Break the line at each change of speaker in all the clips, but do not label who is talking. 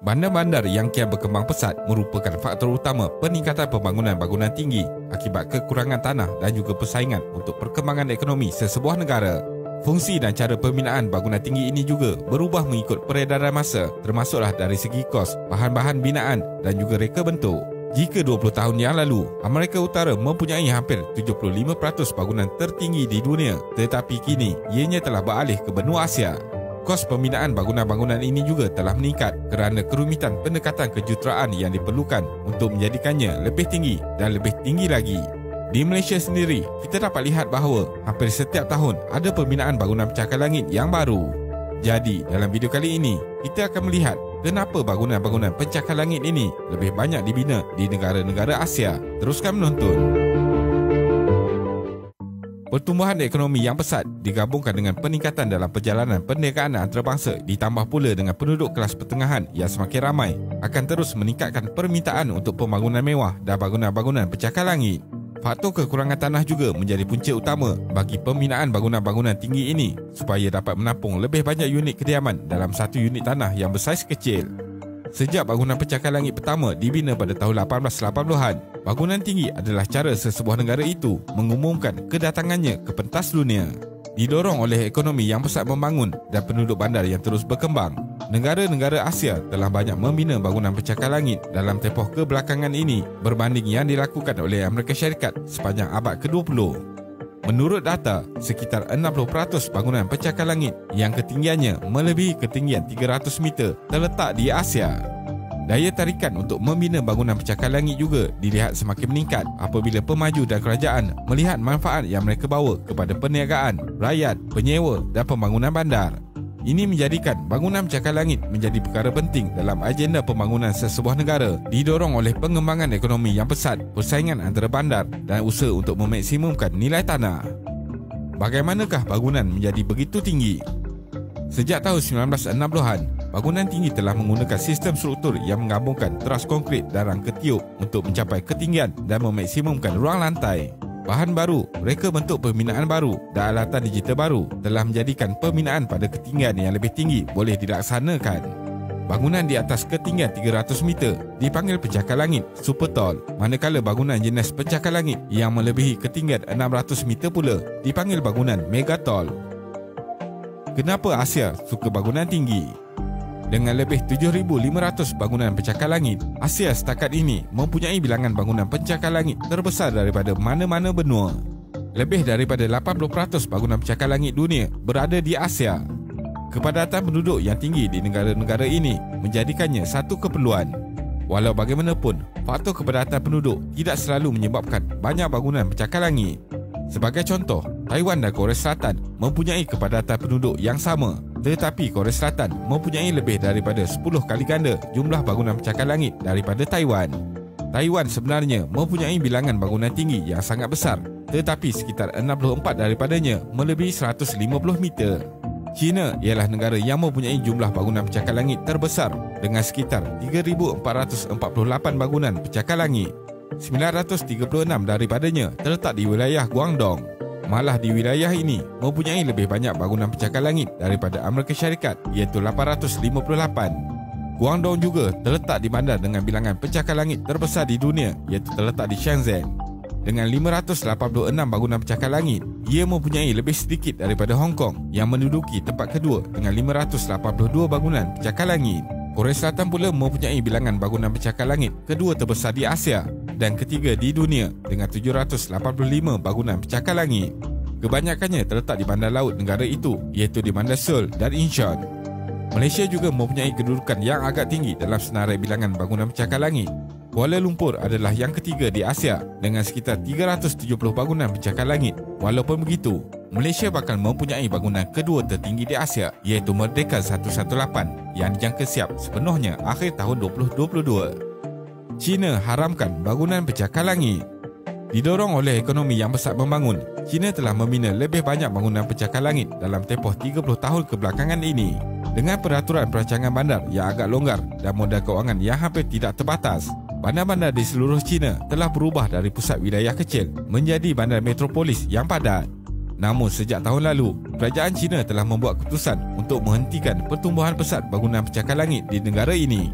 Bandar-bandar yang kian berkembang pesat merupakan faktor utama peningkatan pembangunan bangunan tinggi akibat kekurangan tanah dan juga persaingan untuk perkembangan ekonomi sesebuah negara. Fungsi dan cara pembinaan bangunan tinggi ini juga berubah mengikut peredaran masa, termasuklah dari segi kos, bahan-bahan binaan dan juga reka bentuk. Jika 20 tahun yang lalu, Amerika Utara mempunyai hampir 75% bangunan tertinggi di dunia, tetapi kini ianya telah beralih ke benua Asia. Kos pembinaan bangunan-bangunan ini juga telah meningkat kerana kerumitan pendekatan kejuruteraan yang diperlukan untuk menjadikannya lebih tinggi dan lebih tinggi lagi. Di Malaysia sendiri, kita dapat lihat bahawa hampir setiap tahun ada pembinaan bangunan pencakar langit yang baru. Jadi, dalam video kali ini, kita akan melihat kenapa bangunan-bangunan pencakar langit ini lebih banyak dibina di negara-negara Asia. Teruskan menonton. Pertumbuhan ekonomi yang pesat digabungkan dengan peningkatan dalam perjalanan perniagaan antarabangsa ditambah pula dengan penduduk kelas pertengahan yang semakin ramai akan terus meningkatkan permintaan untuk pembangunan mewah dan bangunan-bangunan pencakar langit. Faktor kekurangan tanah juga menjadi punca utama bagi pembinaan bangunan-bangunan tinggi ini supaya dapat menampung lebih banyak unit kediaman dalam satu unit tanah yang bersaiz kecil. Sejak bangunan pencakar langit pertama dibina pada tahun 1880-an, bangunan tinggi adalah cara sesebuah negara itu mengumumkan kedatangannya ke pentas dunia. Didorong oleh ekonomi yang pesat membangun dan penduduk bandar yang terus berkembang, negara-negara Asia telah banyak membina bangunan pencakar langit dalam tempoh kebelakangan ini berbanding yang dilakukan oleh Amerika Syarikat sepanjang abad ke-20. Menurut data, sekitar 60% bangunan pencakar langit yang ketinggiannya melebihi ketinggian 300 meter terletak di Asia. Daya tarikan untuk membina bangunan pencakar langit juga dilihat semakin meningkat apabila pemaju dan kerajaan melihat manfaat yang mereka bawa kepada perniagaan, rakyat, penyewa dan pembangunan bandar. Ini menjadikan bangunan pencakar langit menjadi perkara penting dalam agenda pembangunan sesebuah negara, didorong oleh pengembangan ekonomi yang pesat, persaingan antara bandar dan usaha untuk memaksimumkan nilai tanah. Bagaimanakah bangunan menjadi begitu tinggi? Sejak tahun 1960-an, bangunan tinggi telah menggunakan sistem struktur yang menggabungkan teras konkrit dan rangka tiup untuk mencapai ketinggian dan memaksimumkan ruang lantai. Bahan baru, reka bentuk pembinaan baru dan alatan digital baru telah menjadikan pembinaan pada ketinggian yang lebih tinggi boleh dilaksanakan. Bangunan di atas ketinggian 300 meter dipanggil pencakar langit super tall, manakala bangunan jenis pencakar langit yang melebihi ketinggian 600 meter pula dipanggil bangunan mega tall. Kenapa Asia suka bangunan tinggi? Dengan lebih 7,500 bangunan pencakar langit, Asia setakat ini mempunyai bilangan bangunan pencakar langit terbesar daripada mana-mana benua. Lebih daripada 80% bangunan pencakar langit dunia berada di Asia. Kepadatan penduduk yang tinggi di negara-negara ini menjadikannya satu keperluan. Walau bagaimanapun, faktor kepadatan penduduk tidak selalu menyebabkan banyak bangunan pencakar langit. Sebagai contoh, Taiwan dan Korea Selatan mempunyai kepadatan penduduk yang sama, tetapi Korea Selatan mempunyai lebih daripada 10 kali ganda jumlah bangunan pencakar langit daripada Taiwan. Taiwan sebenarnya mempunyai bilangan bangunan tinggi yang sangat besar, tetapi sekitar 64 daripadanya melebihi 150 meter. China ialah negara yang mempunyai jumlah bangunan pencakar langit terbesar dengan sekitar 3,448 bangunan pencakar langit. 936 daripadanya terletak di wilayah Guangdong. Malah di wilayah ini mempunyai lebih banyak bangunan pencakar langit daripada Amerika Syarikat, iaitu 858. Guangdong juga terletak di bandar dengan bilangan pencakar langit terbesar di dunia, iaitu terletak di Shenzhen. Dengan 586 bangunan pencakar langit, ia mempunyai lebih sedikit daripada Hong Kong yang menduduki tempat kedua dengan 582 bangunan pencakar langit. Korea Selatan pula mempunyai bilangan bangunan pencakar langit kedua terbesar di Asia dan ketiga di dunia dengan 785 bangunan pencakar langit. Kebanyakannya terletak di bandar laut negara itu, iaitu di Bandar Seoul dan Incheon. Malaysia juga mempunyai kedudukan yang agak tinggi dalam senarai bilangan bangunan pencakar langit. Kuala Lumpur adalah yang ketiga di Asia dengan sekitar 370 bangunan pencakar langit. Walaupun begitu, Malaysia bakal mempunyai bangunan kedua tertinggi di Asia, iaitu Merdeka 118 yang dijangka siap sepenuhnya akhir tahun 2022. China haramkan bangunan pencakar langit. Didorong oleh ekonomi yang pesat membangun, China telah membina lebih banyak bangunan pencakar langit dalam tempoh 30 tahun kebelakangan ini. Dengan peraturan perancangan bandar yang agak longgar dan modal kewangan yang hampir tidak terbatas, bandar-bandar di seluruh China telah berubah dari pusat wilayah kecil menjadi bandar metropolis yang padat. Namun sejak tahun lalu, kerajaan China telah membuat keputusan untuk menghentikan pertumbuhan pesat bangunan pencakar langit di negara ini.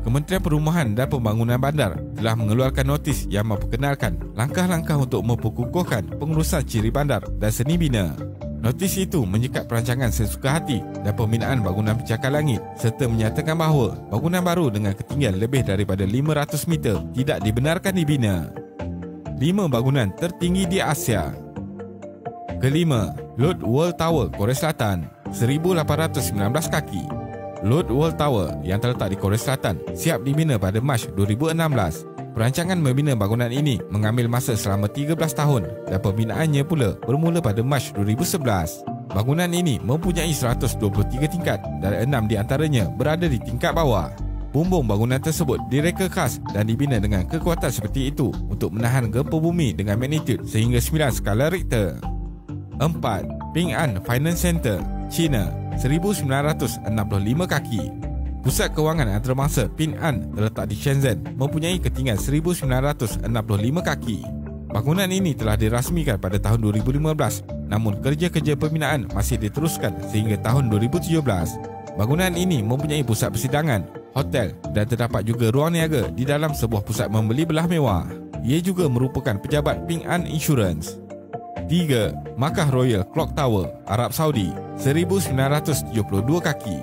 Kementerian Perumahan dan Pembangunan Bandar telah mengeluarkan notis yang memperkenalkan langkah-langkah untuk memperkukuhkan pengurusan ciri bandar dan seni bina. Notis itu menyekat perancangan sesuka hati dan pembinaan bangunan pencakar langit serta menyatakan bahawa bangunan baru dengan ketinggian lebih daripada 500 meter tidak dibenarkan dibina. 5 bangunan tertinggi di Asia. Kelima, Lotte World Tower, Korea Selatan, 1,819 kaki. Lotte World Tower yang terletak di Korea Selatan siap dibina pada Mac 2016. Perancangan membina bangunan ini mengambil masa selama 13 tahun dan pembinaannya pula bermula pada Mac 2011. Bangunan ini mempunyai 123 tingkat dan 6 di antaranya berada di tingkat bawah. Bumbung bangunan tersebut direka khas dan dibina dengan kekuatan seperti itu untuk menahan gempa bumi dengan magnitud sehingga 9 skala Richter. 4. Ping An Finance Center, China, 1,965 kaki. Pusat kewangan antarabangsa Ping An terletak di Shenzhen mempunyai ketinggian 1,965 kaki. Bangunan ini telah dirasmikan pada tahun 2015, namun kerja-kerja pembinaan masih diteruskan sehingga tahun 2017. Bangunan ini mempunyai pusat persidangan, hotel dan terdapat juga ruang niaga di dalam sebuah pusat membeli belah mewah. Ia juga merupakan pejabat Ping An Insurance. 3. Makkah Royal Clock Tower, Arab Saudi, 1,972 kaki.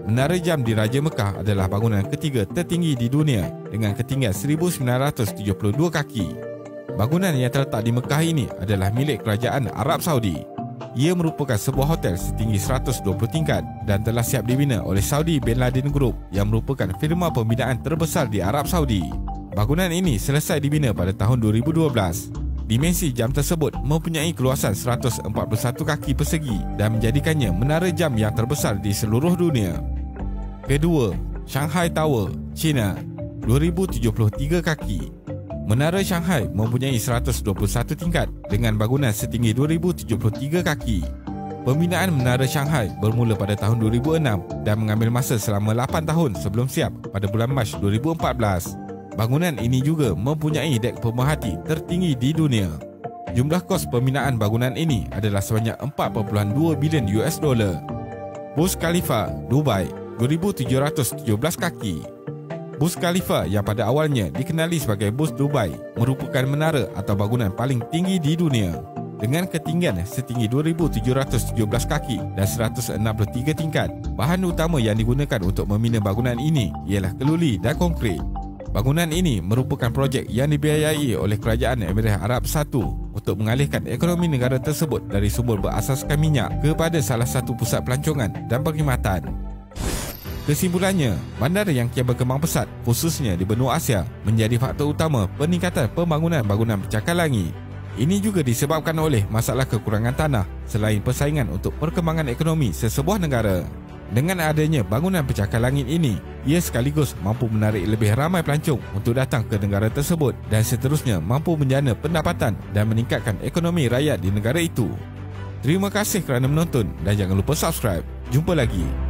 Menara jam di Raja Mekah adalah bangunan ketiga tertinggi di dunia dengan ketinggian 1,972 kaki. Bangunan yang terletak di Mekah ini adalah milik Kerajaan Arab Saudi. Ia merupakan sebuah hotel setinggi 120 tingkat dan telah siap dibina oleh Saudi Bin Laden Group yang merupakan firma pembinaan terbesar di Arab Saudi. Bangunan ini selesai dibina pada tahun 2012. Dimensi jam tersebut mempunyai keluasan 141 kaki persegi dan menjadikannya menara jam yang terbesar di seluruh dunia. Kedua, Shanghai Tower, China, 2,073 kaki. Menara Shanghai mempunyai 121 tingkat dengan bangunan setinggi 2,073 kaki. Pembinaan Menara Shanghai bermula pada tahun 2006 dan mengambil masa selama 8 tahun sebelum siap pada bulan Mac 2014. Bangunan ini juga mempunyai dek pemerhati tertinggi di dunia. Jumlah kos pembinaan bangunan ini adalah sebanyak 4.2 bilion US dollar. Burj Khalifa, Dubai, 2,717 kaki. Burj Khalifa yang pada awalnya dikenali sebagai Burj Dubai merupakan menara atau bangunan paling tinggi di dunia. Dengan ketinggian setinggi 2,717 kaki dan 163 tingkat, bahan utama yang digunakan untuk membina bangunan ini ialah keluli dan konkrit. Bangunan ini merupakan projek yang dibiayai oleh Kerajaan Emirat Arab Bersatu untuk mengalihkan ekonomi negara tersebut dari sumber berasaskan minyak kepada salah satu pusat pelancongan dan perkhidmatan. Kesimpulannya, bandar yang kian berkembang pesat, khususnya di benua Asia, menjadi faktor utama peningkatan pembangunan bangunan pencakar langit. Ini juga disebabkan oleh masalah kekurangan tanah selain persaingan untuk perkembangan ekonomi sesebuah negara. Dengan adanya bangunan pencakar langit ini, ia sekaligus mampu menarik lebih ramai pelancong untuk datang ke negara tersebut dan seterusnya mampu menjana pendapatan dan meningkatkan ekonomi rakyat di negara itu. Terima kasih kerana menonton dan jangan lupa subscribe. Jumpa lagi.